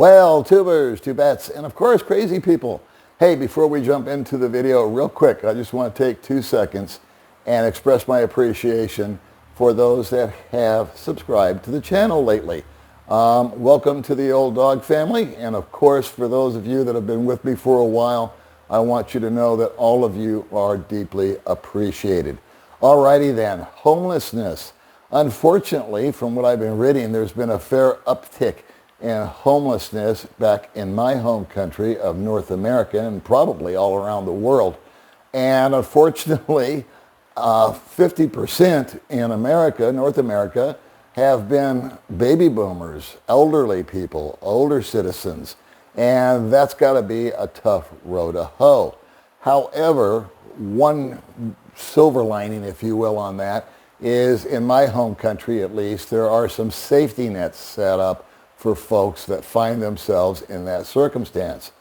Well, tubers, tubettes, and of course, crazy people. Hey, before we jump into the video, real quick, I just want to take 2 seconds and express my appreciation for those that have subscribed to the channel lately. Welcome to the old dog family, and of course, for those of you that have been with me for a while, I want you to know that all of you are deeply appreciated. Alrighty then, homelessness. Unfortunately, from what I've been reading, there's been a fair uptick in homelessness back in my home country of North America and probably all around the world. And unfortunately, 50% in America, North America, have been baby boomers, elderly people, older citizens. And that's got to be a tough row to hoe. However, one silver lining, if you will, on that is in my home country, at least, there are some safety nets set up for folks that find themselves in that circumstance.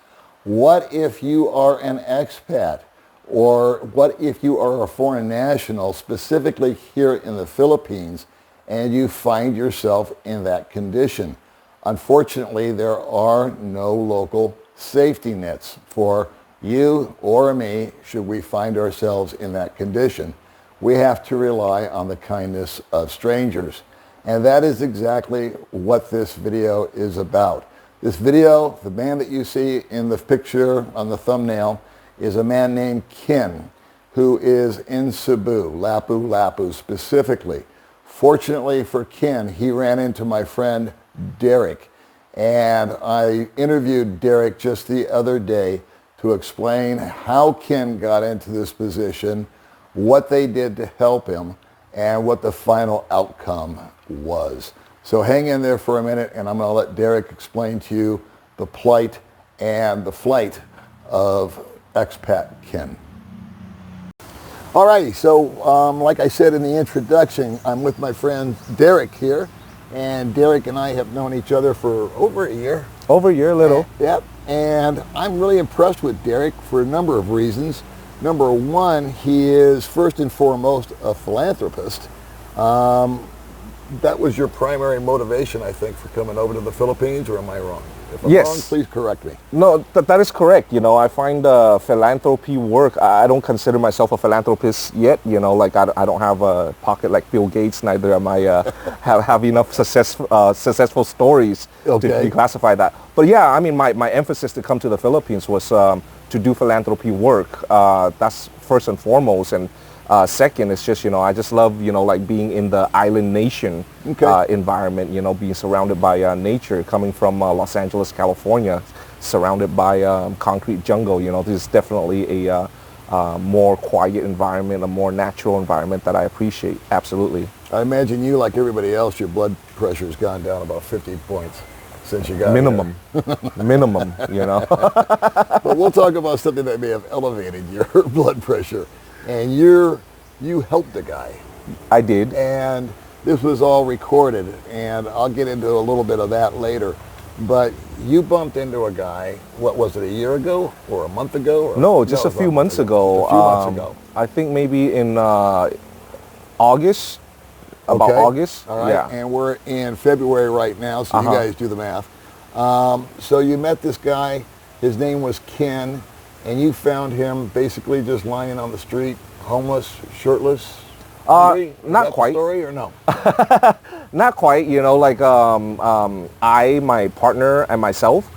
What if you are an expat? Or what if you are a foreign national, specifically here in the Philippines, and you find yourself in that condition? Unfortunately, there are no local safety nets for you or me should we find ourselves in that condition. We have to rely on the kindness of strangers. And that is exactly what this video is about. This video, the man that you see in the picture on the thumbnail, is a man named Ken, who is in Cebu, Lapu-Lapu specifically. Fortunately for Ken, he ran into my friend Derek, and I interviewed Derek just the other day to explain how Ken got into this position, what they did to help him, and what the final outcome was. So hang in there for a minute, and I'm going to let Derek explain to you the plight and the flight of expat Ken. Alrighty, so like I said in the introduction, I'm with my friend Derek here, and Derek and I have known each other for over a year. Over a year, little. Yep, and I'm really impressed with Derek for a number of reasons. Number one, he is first and foremost a philanthropist. That was your primary motivation, I think, for coming over to the Philippines, or am I wrong? If I'm wrong, please correct me. No, that is correct. You know, I find philanthropy work. I don't consider myself a philanthropist yet. You know, like I don't have a pocket like Bill Gates. Neither am I have enough successful stories to declassify that. But yeah, I mean, my emphasis to come to the Philippines was to do philanthropy work. That's first and foremost. And second, it's just, you know, I just love, you know, like being in the island nation environment, you know, being surrounded by nature, coming from Los Angeles, California, surrounded by concrete jungle. You know, this is definitely a more quiet environment, a more natural environment that I appreciate. Absolutely. I imagine you, like everybody else, your blood pressure's gone down about 50 points since you got minimum, minimum, you know. But we'll talk about something that may have elevated your blood pressure. And you helped the guy. I did. And this was all recorded, and I'll get into a little bit of that later. But you bumped into a guy, what was it, a year ago or a month ago? Or, no, just a few months ago. A few months ago. I think maybe in August, about August. All right, yeah. And we're in February right now, so you guys do the math. So you met this guy, his name was Ken, and you found him basically just lying on the street, homeless, shirtless? Not quite. Story or no? Not quite. You know, like I, my partner, and myself,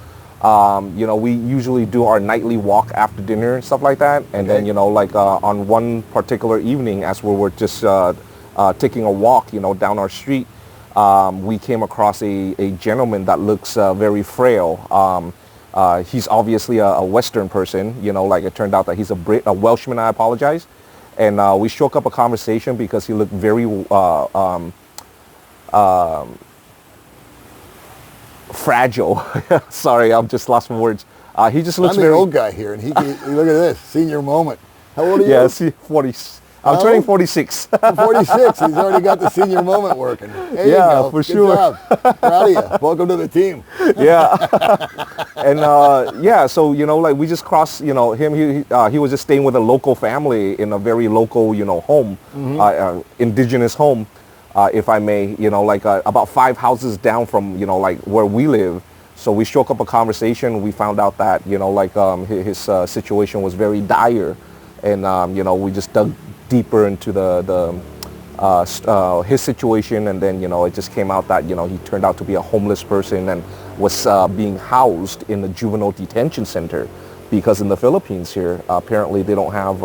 you know, we usually do our nightly walk after dinner and stuff like that. And then, you know, like on one particular evening, as we were just taking a walk, you know, down our street, we came across a gentleman that looks very frail. He's obviously a Western person, you know, like it turned out that he's a Welshman, I apologize. And we struck up a conversation because he looked very fragile. Sorry, I'm just lost for words. He just looks I'm the old guy here, and he look at this, senior moment. How old are you? Yeah, 40. I'm turning 46. 46. He's already got the senior moment working. There you go. For Good sure. job. Proud of you. Welcome to the team. Yeah. And yeah, so, you know, like we just crossed, you know, he was just staying with a local family in a very local, you know, home, indigenous home, if I may, you know, like about 5 houses down from, you know, like where we live. So we struck up a conversation. We found out that, his situation was very dire. And, we just dug deeper into his situation. And then, it just came out that, he turned out to be a homeless person and was being housed in the juvenile detention center. Because in the Philippines here, apparently they don't have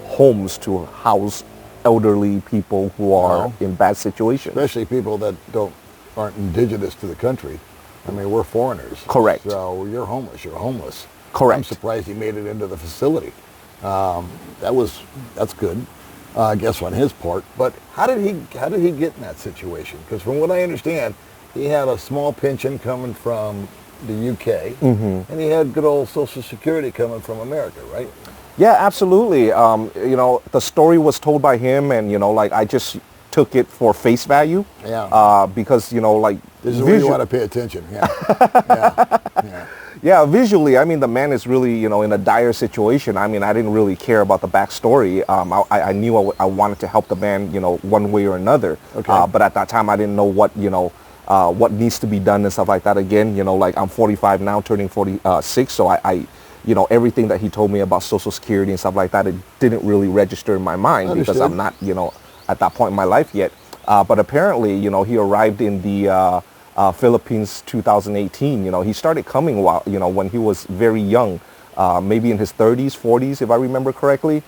homes to house elderly people who are in bad situations. Especially people that aren't indigenous to the country. I mean, we're foreigners. Correct. So you're homeless. You're homeless. Correct. I'm surprised he made it into the facility. That's good, I guess, on his part. But how did he get in that situation? Because from what I understand, he had a small pension coming from the UK, and he had good old Social Security coming from America, right? Yeah, absolutely. The story was told by him, and I just took it for face value. Yeah. Because this is where you want to pay attention. Yeah. Yeah. Yeah, visually, I mean, the man is really, in a dire situation. I mean, I didn't really care about the backstory. I knew I wanted to help the man, one way or another. Okay. But at that time, I didn't know what needs to be done and stuff like that. Again, I'm 45 now, turning 46. So I everything that he told me about Social Security and stuff like that, it didn't really register in my mind. Understood. Because I'm not, at that point in my life yet. But apparently, he arrived in the Philippines 2018. He started coming when he was very young, maybe in his 30s, 40s, if I remember correctly.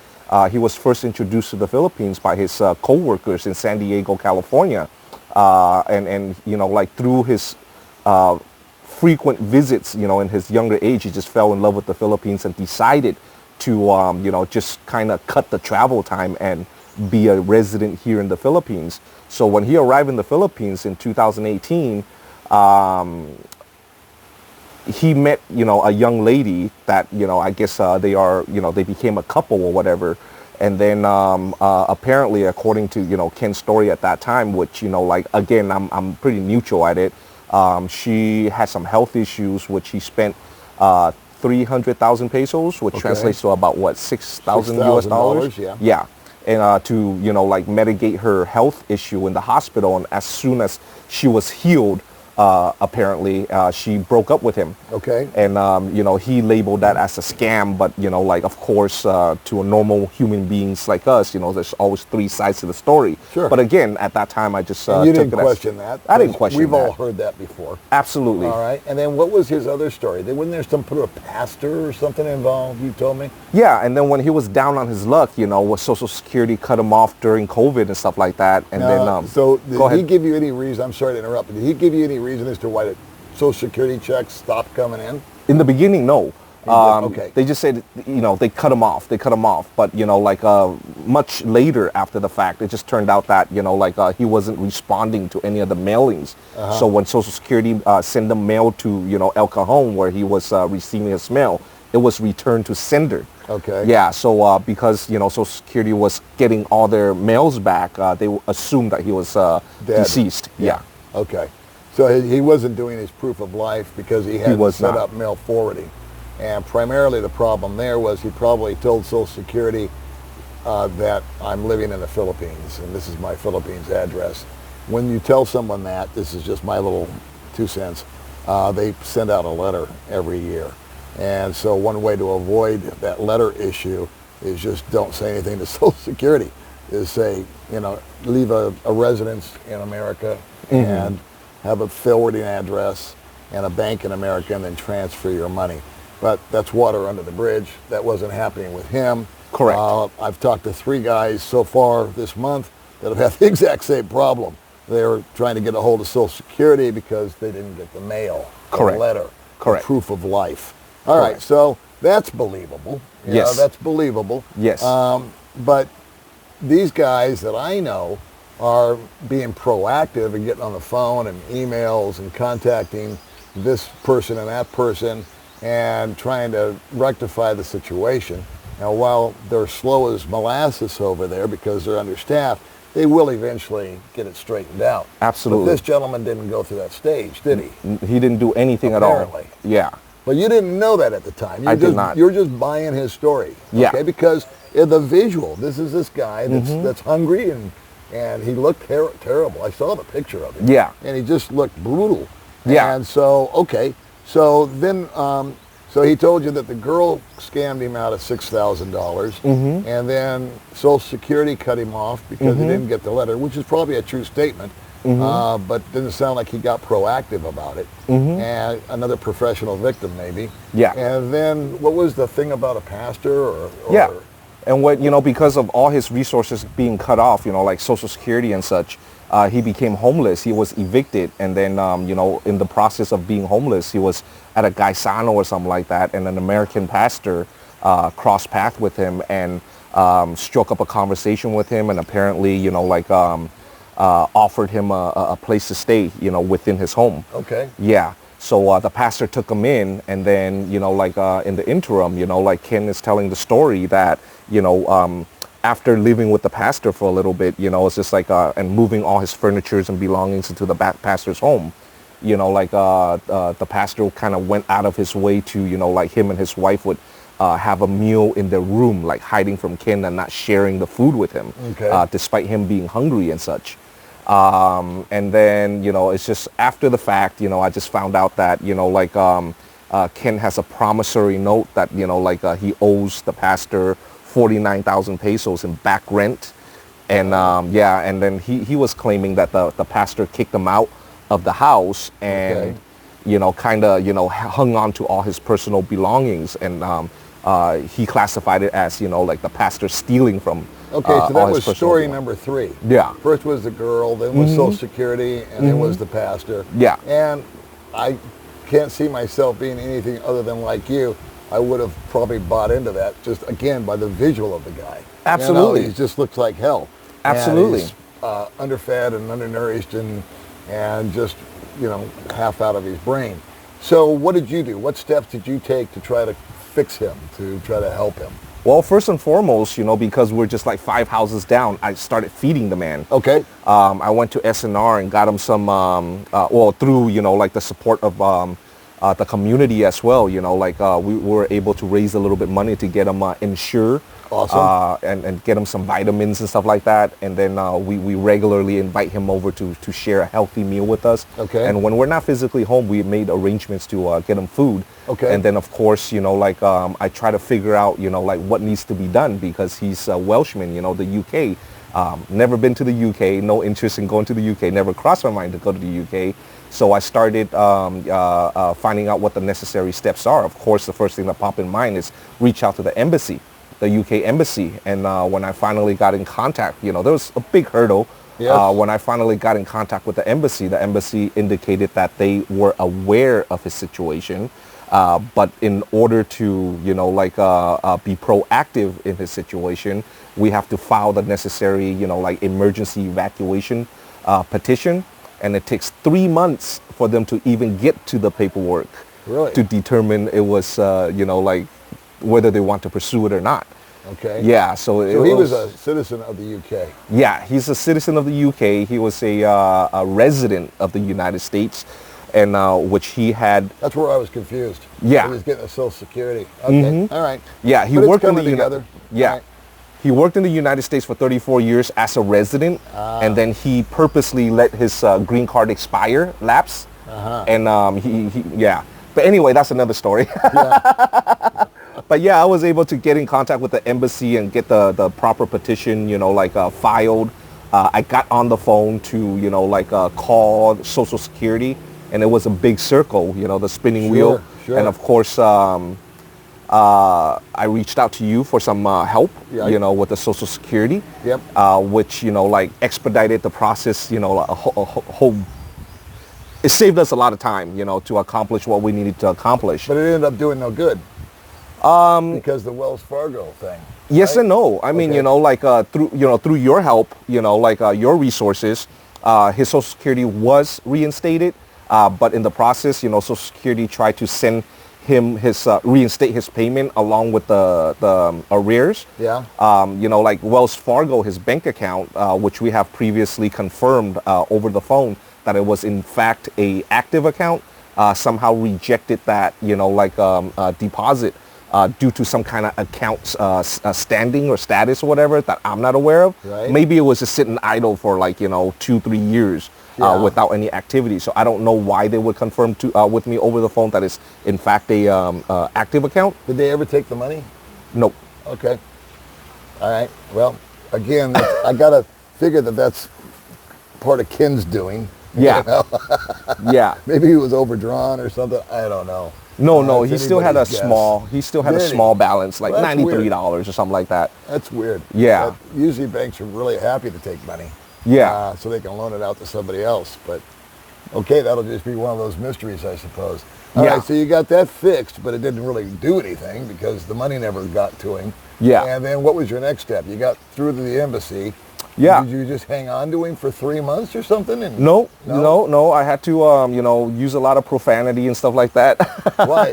He was first introduced to the Philippines by his co-workers in San Diego, California. And through his frequent visits, in his younger age, he just fell in love with the Philippines and decided to, just kind of cut the travel time and be a resident here in the Philippines. So when he arrived in the Philippines in 2018, he met, a young lady that, I guess they became a couple or whatever. And then apparently, according to, Ken's story at that time, which, again, I'm pretty neutral at it, she had some health issues, which he spent 300,000 pesos, which translates to about, what, 6,000 US dollars? Yeah. Yeah. And to, mitigate her health issue in the hospital. And as soon as she was healed, apparently, she broke up with him. Okay. And, he labeled that as a scam. But, of course, to a normal human beings like us, there's always three sides to the story. Sure. But again, at that time, I just you didn't question that. I didn't question We've that. all heard that before. Absolutely. All right. And then what was his other story? Wasn't there some sort of pastor or something involved, you told me? Yeah, and then when he was down on his luck, with Social Security cut him off during COVID and stuff like that. And then, so go did he ahead. give you any reason? I'm sorry to interrupt, but did he give you any reason as to why the Social Security checks stopped coming in? In the beginning, no. Okay. They just said, they cut him off. But, much later after the fact, it just turned out that, he wasn't responding to any of the mailings. So when Social Security sent the mail to, El Cajon, where he was receiving his mail, it was returned to sender. Okay. Yeah, so because, Social Security was getting all their mails back, they assumed that he was deceased. Yeah. Okay. So he wasn't doing his proof of life because he hadn't set up mail forwarding. And primarily the problem there was he probably told Social Security that I'm living in the Philippines and this is my Philippines address. When you tell someone that, this is just my little 2 cents, they send out a letter every year. And so one way to avoid that letter issue is just don't say anything to Social Security. Is say, leave a residence in America and have a forwarding address and a bank in America and then transfer your money. But that's water under the bridge. That wasn't happening with him. Correct. I've talked to 3 guys so far this month that have had the exact same problem. They were trying to get a hold of Social Security because they didn't get the mail, Correct. the letter, Correct. the proof of life. All right, so that's believable. Yes. That's believable. Yes. But these guys that I know are being proactive and getting on the phone and emails and contacting this person and that person and trying to rectify the situation. Now, while they're slow as molasses over there because they're understaffed, they will eventually get it straightened out. Absolutely. But this gentleman didn't go through that stage, did he? He didn't do anything Apparently. at all. Yeah. But you didn't know that at the time. I did not. You're just buying his story. Yeah. Okay? Because the visual, this is this guy that's hungry and he looked terrible. I saw the picture of him. Yeah. And he just looked brutal. Yeah. And so, okay, So then, so he told you that the girl scammed him out of $6,000, and then Social Security cut him off because he didn't get the letter, which is probably a true statement, but didn't sound like he got proactive about it. And another professional victim, maybe. Yeah. And then what was the thing about a pastor? Yeah. And what, because of all his resources being cut off, like Social Security and such, he became homeless. He was evicted. And then, in the process of being homeless, he was at a Gaisano or something like that. And an American pastor crossed paths with him and struck up a conversation with him and apparently, offered him a place to stay, within his home. Okay. Yeah. So the pastor took him in, and then, in the interim, Ken is telling the story that, after living with the pastor for a little bit, it's just like, and moving all his furnitures and belongings into the pastor's home, the pastor kind of went out of his way to, him and his wife would have a meal in their room, like hiding from Ken and not sharing the food with him, despite him being hungry and such. And then, it's just after the fact, I just found out that, Ken has a promissory note that, he owes the pastor 49,000 pesos in back rent. And, and then he was claiming that the pastor kicked him out of the house and, hung on to all his personal belongings. And he classified it as, the pastor stealing from Okay, so that was story number 3. Yeah. First was the girl, then was Social Security, and then was the pastor. Yeah. And I can't see myself being anything other than like you. I would have probably bought into that just, again, by the visual of the guy. Absolutely. He just looks like hell. Absolutely. And he's underfed and undernourished and just, half out of his brain. So what did you do? What steps did you take to try to fix him, to try to help him? Well, first and foremost, because we're just like 5 houses down, I started feeding the man. Okay. I went to SNR and got him some, through, the support of the community as well, we were able to raise a little bit money to get him insured. Awesome. And get him some vitamins and stuff like that. And then we regularly invite him over to share a healthy meal with us. Okay. And when we're not physically home, we made arrangements to get him food. Okay. And then, of course, I try to figure out, what needs to be done because he's a Welshman, the UK. Never been to the UK, no interest in going to the UK, never crossed my mind to go to the UK. So I started finding out what the necessary steps are. Of course, the first thing that popped in mind is reach out to the embassy, the UK embassy. And when I finally got in contact, there was a big hurdle. Yes. When I finally got in contact with the embassy indicated that they were aware of his situation. But in order to, be proactive in his situation, we have to file the necessary, emergency evacuation petition. And it takes 3 months for them to even get to the paperwork. Really? To determine it was, whether they want to pursue it or not. Okay. Yeah, so he was a citizen of the UK. Yeah, he's a citizen of the UK. He was a resident of the United States, and which he had. That's where I was confused. Yeah. He was getting a Social Security. Okay. All right. Yeah, he but worked in the together. Yeah. Right. He worked in the United States for 34 years as a resident, and then he purposely let his green card lapse. And yeah. But anyway, that's another story. Yeah. But yeah, I was able to get in contact with the embassy and get the proper petition, filed. I got on the phone to, call Social Security, and it was a big circle, the spinning wheel. Sure. And of course, I reached out to you for some help, with the Social Security, which, expedited the process, a whole, it saved us a lot of time, to accomplish what we needed to accomplish. But it ended up doing no good. Because the Wells Fargo thing. Yes, right? and no. I mean, through your help, your resources, his Social Security was reinstated. But in the process, Social Security tried to send him his reinstate his payment along with the arrears. Yeah. Wells Fargo, his bank account, which we have previously confirmed over the phone that it was in fact a active account, somehow rejected that deposit due to some kind of account standing or status or whatever that I'm not aware of. Right. Maybe it was just sitting idle for 2-3 years. Yeah. without any activity. So I don't know why they would confirm with me over the phone that it's in fact a active account. Did they ever take the money? Nope. Okay. All right. Well, again, I got to figure that that's part of Ken's doing. Yeah. You know? Yeah. Maybe he was overdrawn or something. I don't know. No, It's he still had a anybody's guess. small. He still had a Did he? small balance, like Well, that's $93 or something like that. That's weird. Yeah. Usually banks are really happy to take money. Yeah. So they can loan it out to somebody else. But okay, that'll just be one of those mysteries, I suppose. All Yeah. right, so you got that fixed, but it didn't really do anything because the money never got to him. Yeah. And then what was your next step? You got through to the embassy. Yeah. Did you just hang on to him for 3 months or something? And No. I had to, use a lot of profanity and stuff like that Why?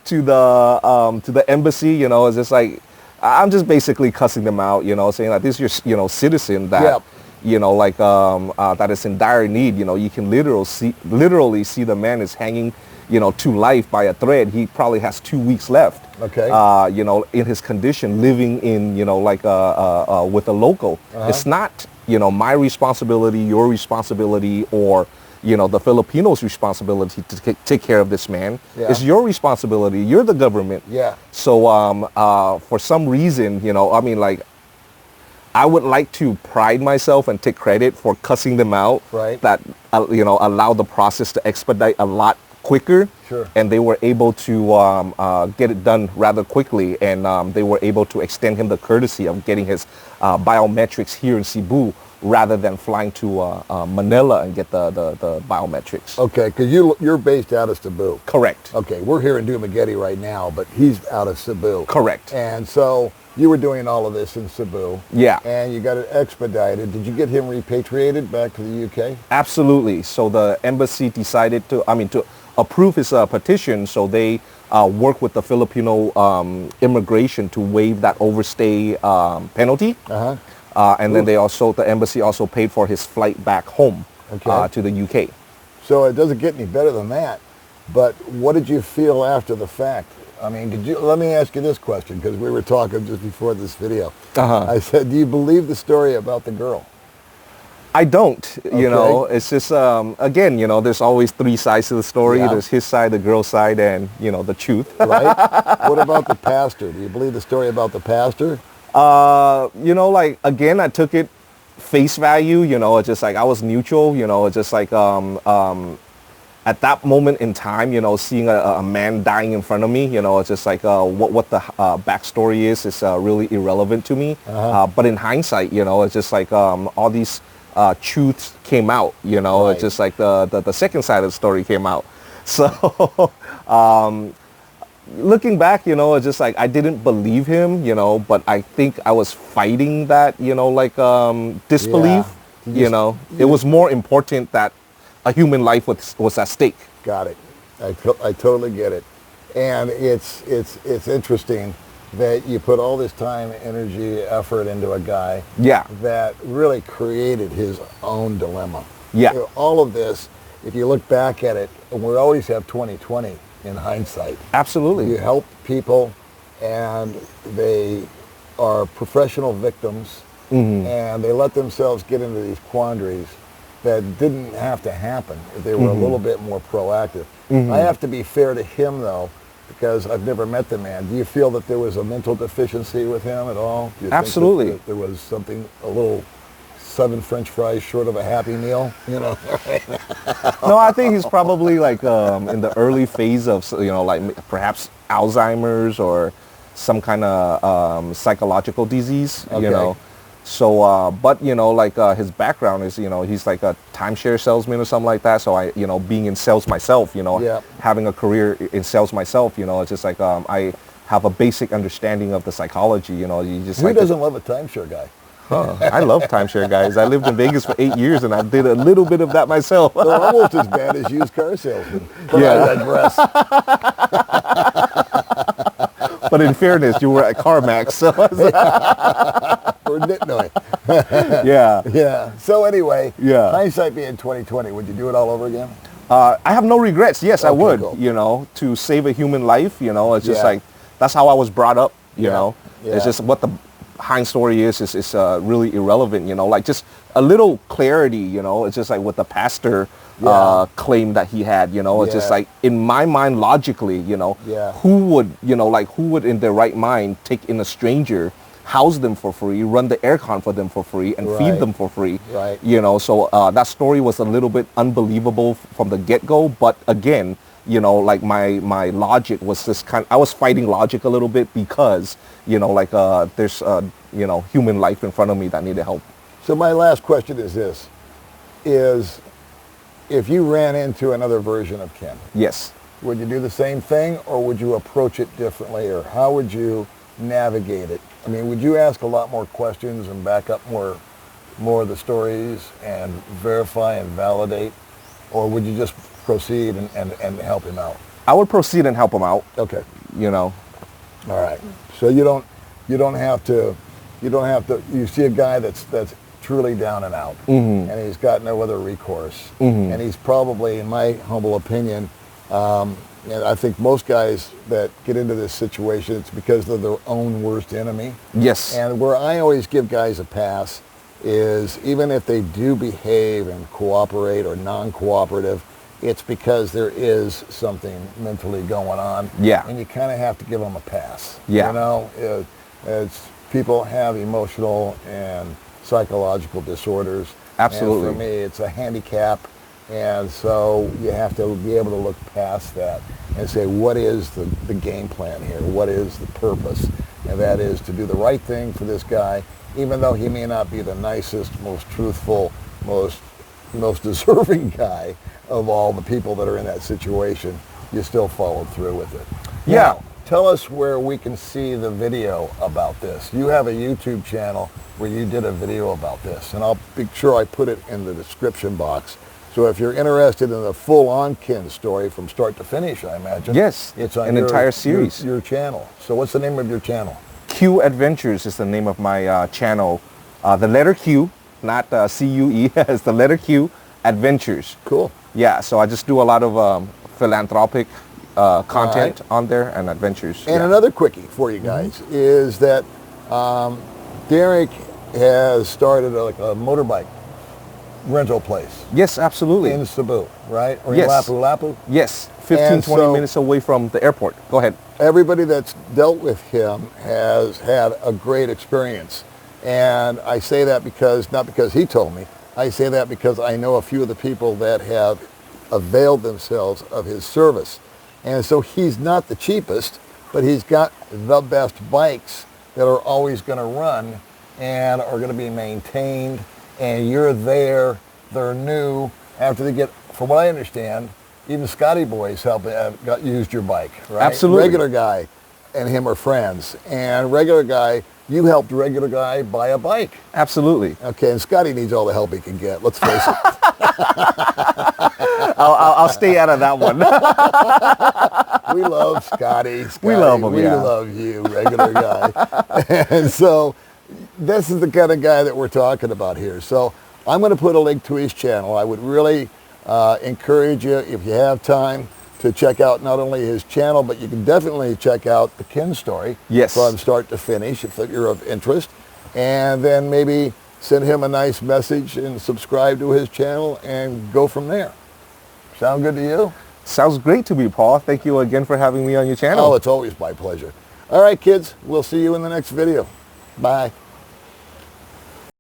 to the embassy. It's just like I'm just basically cussing them out. Saying that this is your, citizen that, Yep. that is in dire need. You can literally see the man is hanging, to life by a thread. He probably has 2 weeks left. Okay. In his condition, living in, with a local. Uh-huh. It's not, my responsibility, your responsibility, or, the Filipinos' responsibility to take care of this man. Yeah. It's your responsibility. You're the government. Yeah. So for some reason, I would like to pride myself and take credit for cussing them out. Right. That, allow the process to expedite a lot quicker. Sure. And they were able to get it done rather quickly. And they were able to extend him the courtesy of getting his biometrics here in Cebu rather than flying to Manila and get the biometrics. Okay, because you're based out of Cebu. Correct. Okay, we're here in Dumaguete right now, but he's out of Cebu. Correct. And so you were doing all of this in Cebu. Yeah. And you got it expedited. Did you get him repatriated back to the UK? Absolutely. So the embassy decided to approve his petition. So they worked with the Filipino immigration to waive that overstay penalty. Uh-huh. And then the embassy also paid for his flight back home Okay. to the UK. So it doesn't get any better than that. But what did you feel after the fact? I mean, let me ask you this question, because we were talking just before this video. Uh-huh. I said, do you believe the story about the girl? I don't, Okay. it's just, again, there's always three sides to the story. Yeah. There's his side, the girl's side, and, the truth. Right? What about the pastor? Do you believe the story about the pastor? Again, I took it face value, it's just like I was neutral, it's just like at that moment in time, seeing a man dying in front of me, it's just like what the backstory is really irrelevant to me. Uh-huh. But in hindsight, it's just like all these truths came out, Right. it's just like the second side of the story came out. So looking back, it's just like I didn't believe him, but I think I was fighting that, disbelief. Yeah. It was more important that a human life was at stake. Got it. I totally get it. And it's interesting that you put all this time, energy, effort into a guy Yeah. that really created his own dilemma. Yeah. You know, all of this, if you look back at it, and we always have 20/20 in hindsight. Absolutely. You help people and they are professional victims and they let themselves get into these quandaries that didn't have to happen if they were a little bit more proactive. I have to be fair to him though, because I've never met the man. Do you feel that there was a mental deficiency with him at all? Do you Absolutely. think that there was something, a little 7 French fries short of a Happy Meal, No, I think he's probably like in the early phase of, like perhaps Alzheimer's or some kind of psychological disease, Okay. So, but, his background is, he's like a timeshare salesman or something like that. So I, being in sales myself, Yeah. having a career in sales myself, it's just like I have a basic understanding of the psychology, you just Who like doesn't love a timeshare guy? I love timeshare, guys. I lived in Vegas for 8 years and I did a little bit of that myself. They're almost as bad as used car salesmen. But Yeah. I digress. But in fairness, you were at CarMax, so Or Nitnoy. yeah. Yeah. So anyway, Yeah. hindsight being 20/20, would you do it all over again? I have no regrets. Yes, I Okay, would. cool. To save a human life. It's just Yeah. like that's how I was brought up. Yeah. It's just what the Hind's story is really irrelevant, you know, like just a little clarity, you know. It's just like what the pastor claim that he had, you know. It's just like, in my mind, logically, you know, who would in their right mind take in a stranger, house them for free, run the aircon for them for free, and feed them for free, you know. So that story was a little bit unbelievable from the get-go, but again, you know, like my logic was just I was fighting logic a little bit because, you know, like there's you know, human life in front of me that needed help. So my last question is this, is if you ran into another version of Ken, yes, would you do the same thing, or would you approach it differently, or how would you navigate it? I mean, would you ask a lot more questions and back up more of the stories and verify and validate, or would you just proceed and help him out? I would proceed and help him out. Okay. You know. All right. So you don't have to, you see a guy that's truly down and out, and he's got no other recourse, and he's probably, in my humble opinion, and I think most guys that get into this situation, it's because they're their own worst enemy. Yes. And where I always give guys a pass is, even if they do behave and cooperate or non-cooperative, it's because there is something mentally going on. Yeah. And you kind of have to give them a pass. Yeah. You know, it's people have emotional and psychological disorders. Absolutely. And for me, it's a handicap. And so you have to be able to look past that and say, what is the game plan here? What is the purpose? And that is to do the right thing for this guy, even though he may not be the nicest, most truthful, most deserving guy of all the people that are in that situation. You still followed through with it. Yeah. Now, tell us where we can see the video about this. You have a YouTube channel where you did a video about this, and I'll be sure I put it in the description box. So if you're interested in the full-on Ken story from start to finish, I imagine. Yes, it's on an entire series. Your channel. So what's the name of your channel? Q Adventures is the name of my channel. The letter Q, not C-U-E, it's the letter Q, Adventures. Cool. Yeah, so I just do a lot of philanthropic content on there and adventures. And another quickie for you guys is that Derek has started a motorbike rental place. Yes, absolutely. In Cebu, right? Or yes. in Lapu-Lapu? Yes, 15, 20 minutes away from the airport. Go ahead. Everybody that's dealt with him has had a great experience. And I say that because, not because he told me, I say that because I know a few of the people that have availed themselves of his service. And so he's not the cheapest, but he's got the best bikes that are always going to run and are going to be maintained. And you're there, they're new. After they get, from what I understand, even Scotty boys used your bike, right? Absolutely. Regular guy and him are friends. And regular guy, you helped regular guy buy a bike. Absolutely. Okay, and Scotty needs all the help he can get, let's face it. I'll stay out of that one. We love Scotty. We love him, We love you, regular guy. And so this is the kind of guy that we're talking about here. So I'm going to put a link to his channel. I would really encourage you, if you have time, to check out not only his channel, but you can definitely check out the Ken story from start to finish if you're of interest. And then maybe send him a nice message and subscribe to his channel and go from there. Sound good to you? Sounds great to me, Paul. Thank you again for having me on your channel. Oh, it's always my pleasure. All right, kids, we'll see you in the next video. Bye.